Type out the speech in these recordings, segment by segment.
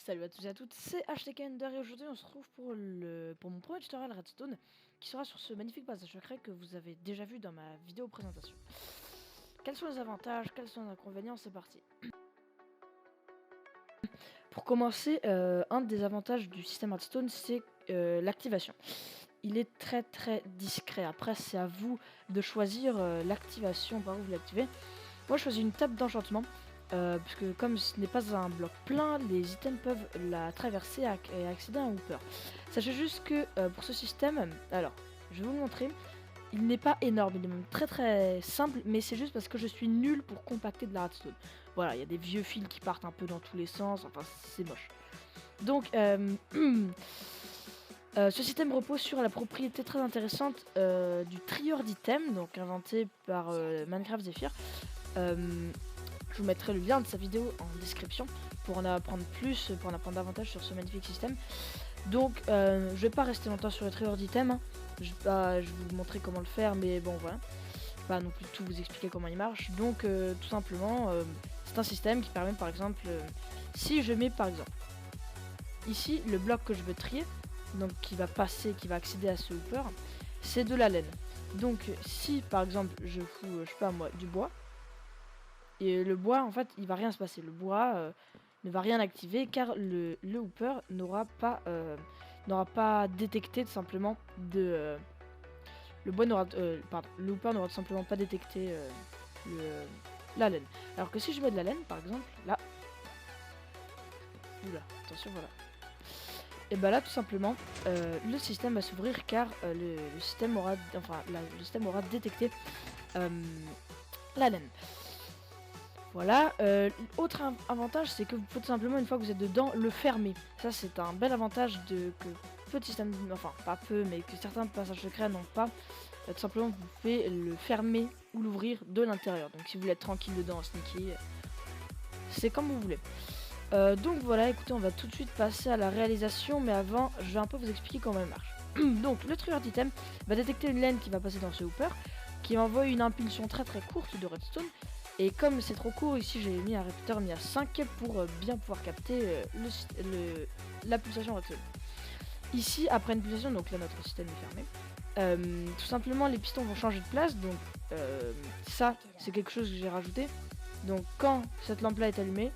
Salut à tous et à toutes, c'est HTKender et aujourd'hui on se retrouve pour mon premier tutoriel Redstone qui sera sur ce magnifique passage secret que vous avez déjà vu dans ma vidéo présentation. Quels sont les avantages, quels sont les inconvénients, c'est parti. Pour commencer, un des avantages du système Redstone c'est l'activation. Il est très discret, après c'est à vous de choisir l'activation par où vous l'activez. Moi je choisis une table d'enchantement. Puisque comme ce n'est pas un bloc plein, les items peuvent la traverser et accéder à un hooper. Sachez juste que pour ce système, alors je vais vous le montrer, il n'est pas énorme, il est même très simple, mais c'est juste parce que je suis nul pour compacter de la redstone. Voilà, il y a des vieux fils qui partent un peu dans tous les sens, enfin c'est moche. Donc ce système repose sur la propriété très intéressante du trieur d'items, donc inventé par Minecraft Zephyr. Je vous mettrai le lien de sa vidéo en description pour en apprendre plus, pour en apprendre davantage sur ce magnifique système. Donc je vais pas rester longtemps sur le trieur d'items, hein. Je vais vous montrer comment le faire, mais bon voilà. Je vais pas non plus tout vous expliquer comment il marche. Donc tout simplement, c'est un système qui permet par exemple, si je mets par exemple ici le bloc que je veux trier, donc qui va accéder à ce hooper, c'est de la laine. Donc si par exemple je fous, je sais pas moi, du bois, et le bois, en fait, il va rien se passer. Le bois ne va rien activer car le hooper n'aura pas détecté tout simplement le bois n'aura le hooper n'aura tout simplement pas détecté la laine. Alors que si je mets de la laine, par exemple, là, oula, attention, voilà. Et bah là, tout simplement, le système va s'ouvrir car le système aura, le système aura détecté la laine. Voilà, autre avantage, c'est que vous pouvez tout simplement, une fois que vous êtes dedans, le fermer. Ça, c'est un bel avantage que peu de systèmes, enfin pas peu, mais que certains passages secrets n'ont pas. Tout simplement, vous pouvez le fermer ou l'ouvrir de l'intérieur. Donc si vous voulez être tranquille dedans, sneaky, c'est comme vous voulez. Donc voilà, écoutez, on va tout de suite passer à la réalisation, mais avant, je vais un peu vous expliquer comment elle marche. Donc, le trieur d'item va détecter une laine qui va passer dans ce hooper, qui envoie une impulsion très courte de redstone. Et comme c'est trop court, ici j'ai mis un répéteur mis à 5 pour bien pouvoir capter la pulsation redstone. Ici, après une pulsation, donc là notre système est fermé, tout simplement les pistons vont changer de place, donc ça c'est quelque chose que j'ai rajouté. Donc quand cette lampe là est allumée,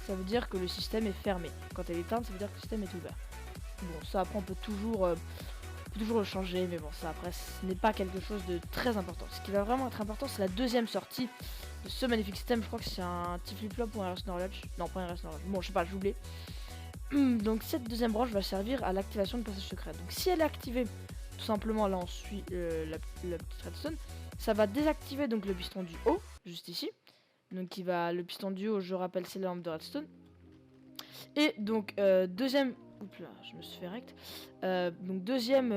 ça veut dire que le système est fermé. Quand elle est éteinte, ça veut dire que le système est ouvert. Bon, ça après on peut toujours le changer, mais bon, ça après ce n'est pas quelque chose de très important. Ce qui va vraiment être important, c'est la deuxième sortie de ce magnifique système. Je crois que c'est un petit flip-flop ou un reverse knowledge. Non, pas un reverse knowledge. Bon, je sais pas, j'ai oublié. Donc cette deuxième branche va servir à l'activation de passage secret. Donc si elle est activée, tout simplement là on suit la petite redstone, ça va désactiver donc le piston du haut, juste ici. Donc le piston du haut, je rappelle, c'est la lampe de redstone. Et donc deuxième, oups là, je me suis fait rect. Donc deuxième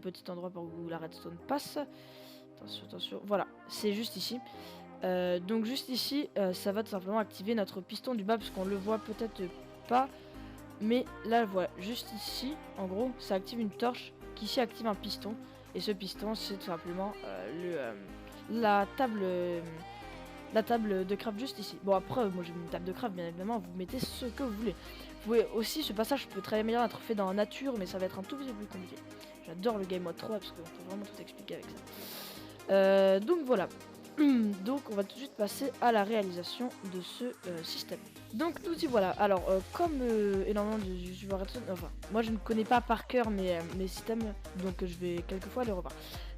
petit endroit par où la redstone passe. Attention, voilà, c'est juste ici. Donc juste ici, ça va tout simplement activer notre piston du bas, parce qu'on le voit peut-être pas, mais là voilà, juste ici, en gros, ça active une torche qui ici active un piston, et ce piston c'est tout simplement la table de craft juste ici. Bon après, moi j'ai mis une table de craft, bien évidemment, vous mettez ce que vous voulez. Vous pouvez aussi, ce passage peut très bien être fait dans la nature, mais ça va être un tout petit peu plus compliqué. J'adore le game mode 3 parce qu'on peut vraiment tout expliquer avec ça. Donc voilà. Donc on va tout de suite passer à la réalisation de ce système. Donc nous y voilà. Alors comme énormément de youtubeurs Redstone, enfin moi je ne connais pas par cœur mes systèmes, donc je vais quelquefois les revoir.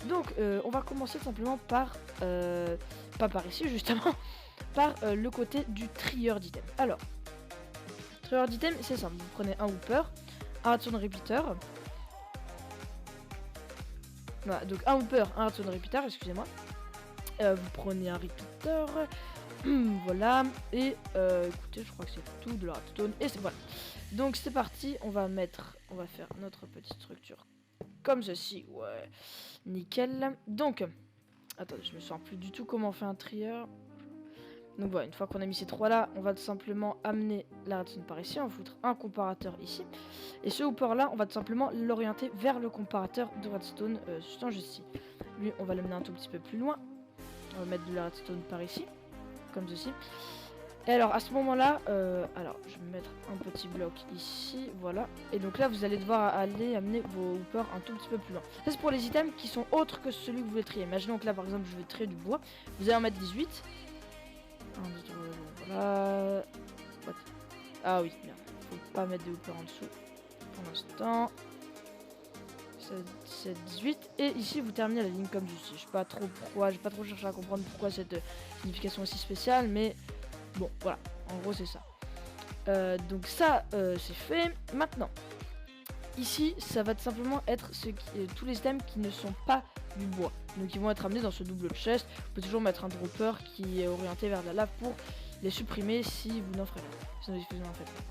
Donc on va commencer simplement par pas par ici justement, par le côté du trieur d'items. Alors trieur d'items, c'est simple, vous prenez un hooper, un redstone repeater. Voilà, donc un hooper, un redstone repeater, excusez-moi. Vous prenez un repeater, voilà, et écoutez, je crois que c'est tout de la redstone, et c'est voilà. Donc c'est parti, on va faire notre petite structure comme ceci, ouais, nickel. Donc, attendez, je me souviens plus du tout comment on fait un trieur. Donc voilà, une fois qu'on a mis ces trois là, on va tout simplement amener la redstone par ici, on va foutre un comparateur ici. Et ce hooper là, on va tout simplement l'orienter vers le comparateur de redstone juste ici. Lui, on va l'amener un tout petit peu plus loin. On va mettre de la redstone par ici, comme ceci. Et alors à ce moment-là, alors je vais mettre un petit bloc ici, voilà. Et donc là vous allez devoir aller amener vos hoopers un tout petit peu plus loin. Ça c'est pour les items qui sont autres que celui que vous voulez trier. Imaginons que là par exemple je vais trier du bois, vous allez en mettre 18. 1, 2, 3, voilà. What? Ah oui, bien. Faut pas mettre des hoopers en dessous pour l'instant. 7, 18. Et ici vous terminez la ligne comme ceci. Je sais pas trop pourquoi, j'ai pas trop cherché à comprendre pourquoi cette signification aussi spéciale, mais bon voilà, en gros c'est ça. Donc ça c'est fait. Maintenant, ici ça va tout simplement être tous les items qui ne sont pas du bois. Donc ils vont être amenés dans ce double chest. Vous pouvez toujours mettre un dropper qui est orienté vers la lave pour les supprimer si vous n'en ferez pas. Sinon vous en faites pas.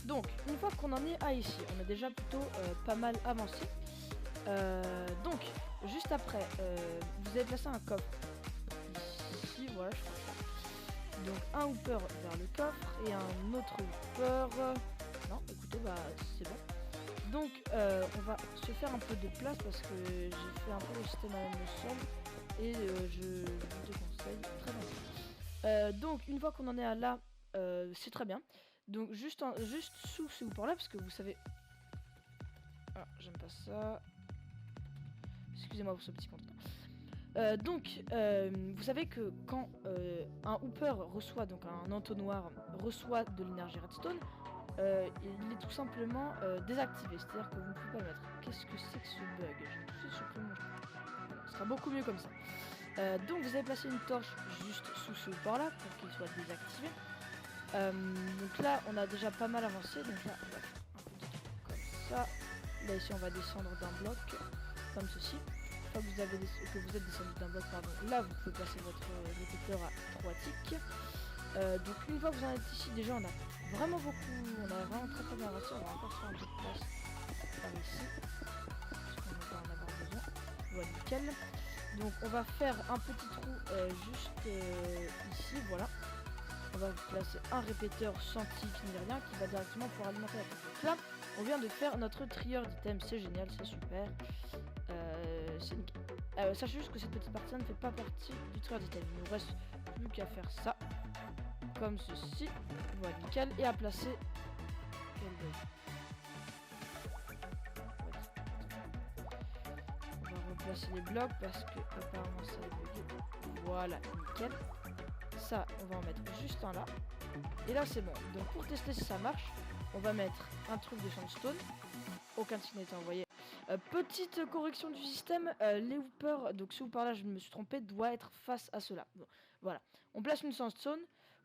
Donc, une fois qu'on en est à ici, on a déjà plutôt pas mal avancé. Donc, juste après, vous avez placé un coffre. Ici, voilà, je crois ça. Donc, un hooper vers le coffre et un autre hooper. Non, écoutez, bah, c'est bon. Donc, on va se faire un peu de place parce que j'ai fait un peu le système à même sol. Et je vous déconseille très bien. Donc, une fois qu'on en est à là, c'est très bien. Donc juste sous ce hooper là, parce que vous savez... Ah, j'aime pas ça. Excusez-moi pour ce petit contenant. Vous savez que quand un hooper reçoit, donc un entonnoir reçoit de l'énergie redstone, il est tout simplement désactivé, c'est-à-dire que vous ne pouvez pas le mettre. Qu'est-ce que c'est que ce bug? J'ai tout de suite supprimé mon... Voilà, ce sera beaucoup mieux comme ça. Donc vous avez placé une torche juste sous ce hooper là pour qu'il soit désactivé. Donc là on a déjà pas mal avancé, donc là on va faire un petit truc comme ça. Là ici on va descendre d'un bloc comme ceci. Une fois que vous êtes descendu d'un bloc, pardon, là vous pouvez placer votre détecteur à 3 ticks. Donc une fois que vous en êtes ici, déjà on a vraiment beaucoup, on a vraiment très bien avancé. On va encore faire un peu de place par ici parce qu'on va en avoir besoin. Voilà, nickel. Donc on va faire un petit trou juste ici, voilà. On va placer un répéteur sans tic ni rien qui va directement pour alimenter la pompe. Donc là, on vient de faire notre trieur d'items, c'est génial, c'est super. C'est nickel. Sachez juste que cette petite partie ne fait pas partie du trieur d'items. Il nous reste plus qu'à faire ça, comme ceci. Voilà, nickel. Et à placer... On va replacer les blocs parce que apparemment ça a bugué. Voilà, nickel. Ça, on va en mettre juste un là. Et là, c'est bon. Donc, pour tester si ça marche, on va mettre un truc de sandstone. Aucun signe n'a été envoyé. Petite correction du système. Les hoopers, donc ce hooper là, je me suis trompé, doit être face à cela. Bon, voilà. On place une sandstone.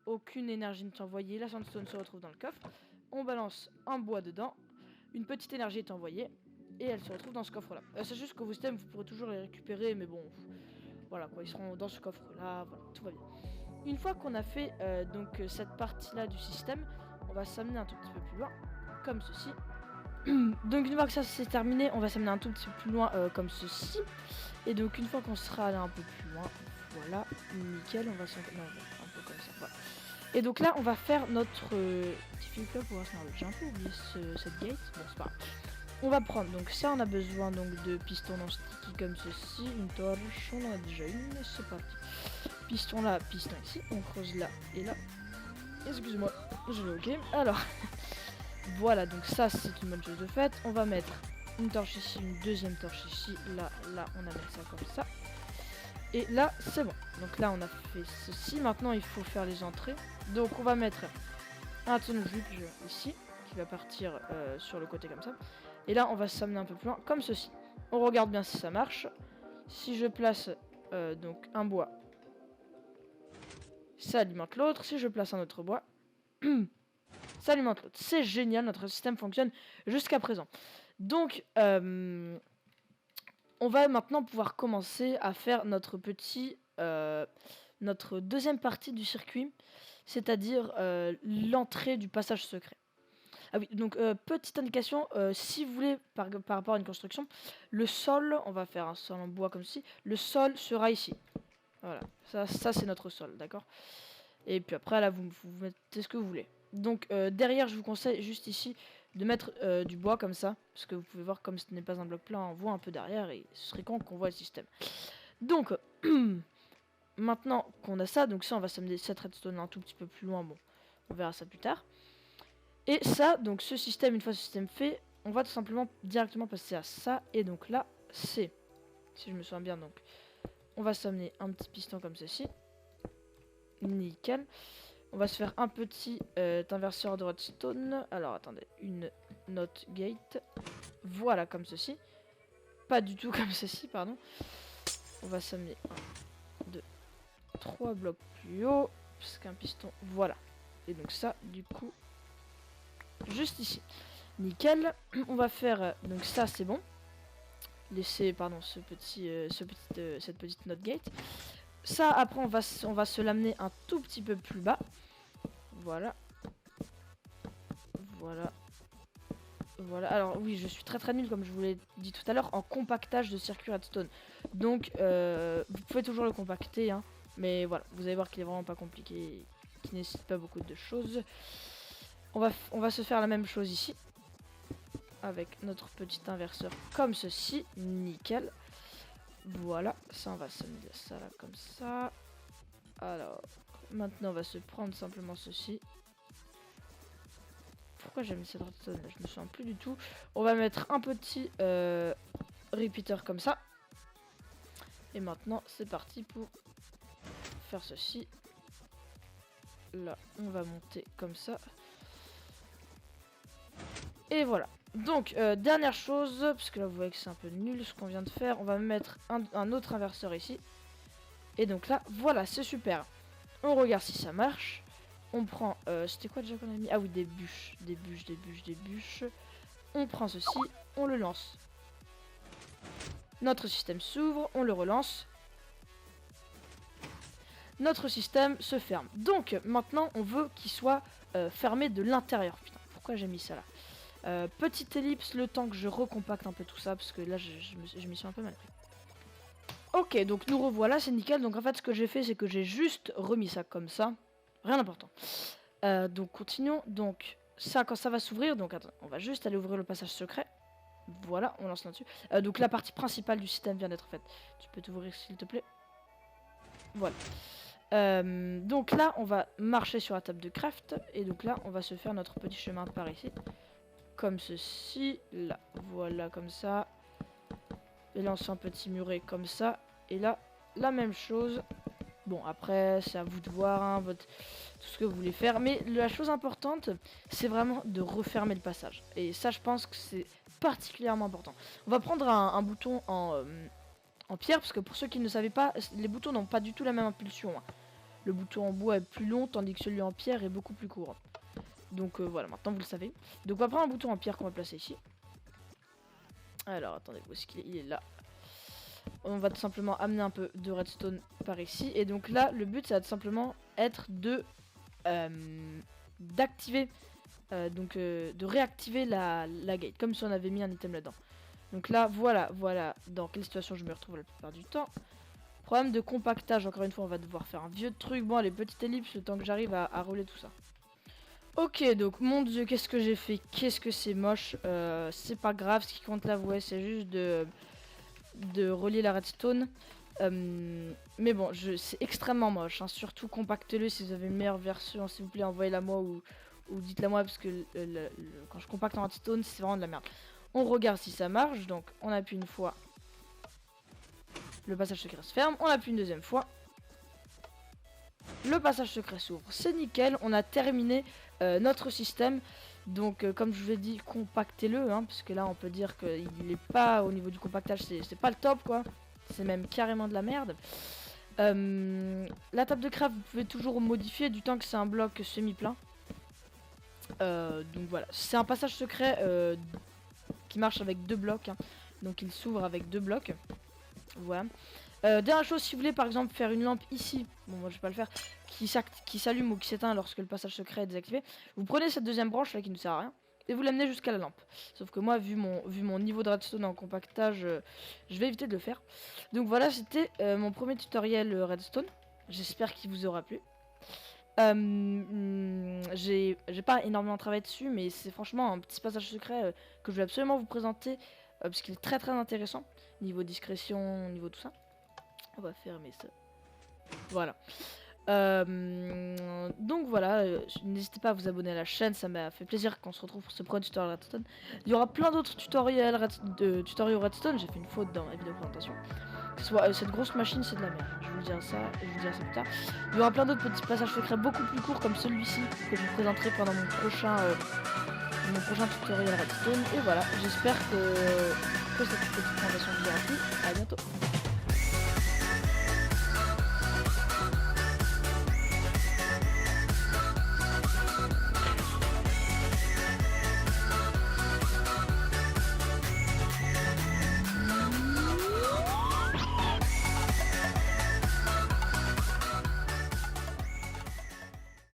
Aucune énergie n'est envoyée. La sandstone se retrouve dans le coffre. On balance un bois dedans. Une petite énergie est envoyée. Et elle se retrouve dans ce coffre là. C'est juste que vos systèmes, vous pourrez toujours les récupérer. Mais bon, voilà quoi. Ils seront dans ce coffre là. Voilà, tout va bien. Une fois qu'on a fait cette partie là du système, on va s'amener un tout petit peu plus loin, comme ceci. Donc une fois que ça c'est terminé, on va s'amener un tout petit peu plus loin comme ceci. Et donc une fois qu'on sera allé un peu plus loin, voilà, nickel, on va s'en... Non, un peu comme ça, voilà. Et donc là on va faire notre difficult pour j'ai un peu oublié cette gate, bon c'est pas grave. On va prendre, donc ça on a besoin donc de pistons non sticky comme ceci, une torche, on en a déjà une, c'est parti. Piston là, piston ici, on creuse là et là. Excuse-moi, je l'ai ok. Alors, voilà, donc ça c'est une bonne chose de fait. On va mettre une torche ici, une deuxième torche ici, là, on a mis ça comme ça. Et là, c'est bon. Donc là, on a fait ceci. Maintenant, il faut faire les entrées. Donc on va mettre un tunnel ici, qui va partir sur le côté comme ça. Et là, on va s'amener un peu plus loin, comme ceci. On regarde bien si ça marche. Si je place donc un bois, ça alimente l'autre. Si je place un autre bois, ça alimente l'autre. C'est génial, notre système fonctionne jusqu'à présent. Donc, on va maintenant pouvoir commencer à faire notre notre deuxième partie du circuit, c'est-à-dire l'entrée du passage secret. Ah oui, donc petite indication, si vous voulez par rapport à une construction, le sol, on va faire un sol en bois comme ceci, le sol sera ici. Voilà, ça c'est notre sol, d'accord. Et puis après là vous mettez ce que vous voulez. Donc derrière je vous conseille juste ici de mettre du bois comme ça, parce que vous pouvez voir comme ce n'est pas un bloc plat, on voit un peu derrière et ce serait con qu'on voit le système. Donc maintenant qu'on a ça, donc ça on va s'amener cette redstone un tout petit peu plus loin, bon, on verra ça plus tard. Et ça, donc ce système, une fois ce système fait, on va tout simplement directement passer à ça, et donc là, c'est, si je me souviens bien, donc, on va s'amener un petit piston comme ceci. Nickel. On va se faire un petit inverseur de redstone. Alors attendez, une note gate. Voilà, comme ceci. Pas du tout comme ceci, pardon. On va s'amener 1, 2, 3 blocs plus haut. Parce qu'un piston, voilà. Et donc ça, du coup, juste ici. Nickel. On va faire, donc ça c'est bon. Laisser, pardon, cette petite note gate. Ça, après, on va se l'amener un tout petit peu plus bas. Voilà. Voilà. Voilà. Alors, oui, je suis très très nul, comme je vous l'ai dit tout à l'heure, en compactage de circuit redstone. Donc, vous pouvez toujours le compacter, hein. Mais voilà, vous allez voir qu'il est vraiment pas compliqué, qu'il nécessite pas beaucoup de choses. On va se faire la même chose ici. Avec notre petit inverseur comme ceci. Nickel. Voilà, ça on va se mettre ça là comme ça. Alors, maintenant on va se prendre simplement ceci. Pourquoi j'ai mis cette redstone là? Je me souviens plus du tout. On va mettre un petit repeater comme ça. Et maintenant c'est parti pour faire ceci. Là, on va monter comme ça. Et voilà. Donc, dernière chose, parce que là vous voyez que c'est un peu nul ce qu'on vient de faire. On va mettre un autre inverseur ici. Et donc là, voilà, c'est super. On regarde si ça marche. On prend, c'était quoi déjà qu'on a mis? Ah oui, des bûches, des bûches, des bûches, des bûches. On prend ceci, on le lance. Notre système s'ouvre, on le relance. Notre système se ferme. Donc maintenant, on veut qu'il soit fermé de l'intérieur. Putain, pourquoi j'ai mis ça là? Petite ellipse, le temps que je recompacte un peu tout ça, parce que là, je m'y suis un peu mal pris. Ok, donc nous revoilà, c'est nickel. Donc en fait, ce que j'ai fait, c'est que j'ai juste remis ça comme ça. Rien d'important. Donc continuons. Donc ça, quand ça va s'ouvrir, donc attends, on va juste aller ouvrir le passage secret. Voilà, on lance là-dessus. Donc la partie principale du système vient d'être faite. Tu peux t'ouvrir s'il te plaît. Voilà. Donc là, on va marcher sur la table de craft. Et donc là, on va se faire notre petit chemin par ici. Comme ceci. Là, voilà, comme ça. Et là, on se fait un petit muret comme ça. Et là, la même chose. Bon, après, c'est à vous de voir, hein, tout ce que vous voulez faire. Mais la chose importante, c'est vraiment de refermer le passage. Et ça, je pense que c'est particulièrement important. On va prendre un bouton en pierre, parce que pour ceux qui ne savaient pas, les boutons n'ont pas du tout la même impulsion, hein. Le bouton en bois est plus long, tandis que celui en pierre est beaucoup plus court. Donc voilà, maintenant vous le savez. Donc on va prendre un bouton en pierre qu'on va placer ici. Alors, attendez, où est-ce qu'il est? Il est là. On va tout simplement amener un peu de redstone par ici. Et donc là, le but, ça va tout simplement être de d'activer, de réactiver la gate, comme si on avait mis un item là-dedans. Donc là, voilà dans quelle situation je me retrouve la plupart du temps. Problème de compactage, encore une fois, on va devoir faire un vieux truc. Bon, allez, petite ellipse, le temps que j'arrive à rouler tout ça. Ok, donc mon dieu, qu'est-ce que j'ai fait? Qu'est-ce que c'est moche. C'est pas grave, ce qui compte là, ouais, c'est juste de relier la redstone. Mais bon, c'est extrêmement moche, hein. Surtout compactez-le si vous avez une meilleure version, s'il vous plaît, envoyez-la moi ou dites-la moi, parce que quand je compacte en redstone, c'est vraiment de la merde. On regarde si ça marche, donc on appuie une fois, le passage secret se ferme, on appuie une deuxième fois, le passage secret s'ouvre, c'est nickel, on a terminé notre système. Donc comme je vous l'ai dit, compactez-le, hein, parce que là on peut dire qu'il n'est pas au niveau du compactage, c'est pas le top quoi. C'est même carrément de la merde. La table de craft, vous pouvez toujours modifier du temps que c'est un bloc semi-plein. Donc voilà, c'est un passage secret qui marche avec 2 blocs, hein. Donc il s'ouvre avec 2 blocs. Voilà. Dernière chose, si vous voulez par exemple faire une lampe ici, bon moi je vais pas le faire, qui s'allume ou qui s'éteint lorsque le passage secret est désactivé, vous prenez cette deuxième branche là qui ne sert à rien et vous l'amenez jusqu'à la lampe. Sauf que moi, vu mon niveau de redstone en compactage, je vais éviter de le faire. Donc voilà, c'était mon premier tutoriel redstone. J'espère qu'il vous aura plu. J'ai pas énormément travaillé dessus, mais c'est franchement un petit passage secret que je vais absolument vous présenter parce qu'il est très très intéressant niveau discrétion, niveau tout ça. On va fermer ça. Voilà. Donc voilà, n'hésitez pas à vous abonner à la chaîne, ça m'a fait plaisir qu'on se retrouve pour ce premier tutoriel Redstone. Il y aura plein d'autres tutoriels tutoriaux Redstone, j'ai fait une faute dans la vidéo présentation. Soit cette grosse machine c'est de la merde, je vous le dirai ça et je vous le dirai ça plus tard. Il y aura plein d'autres petits passages secrets beaucoup plus courts comme celui-ci que je vous présenterai pendant mon prochain tutoriel Redstone. Et voilà, j'espère que cette petite présentation vous aura plu. À bientôt.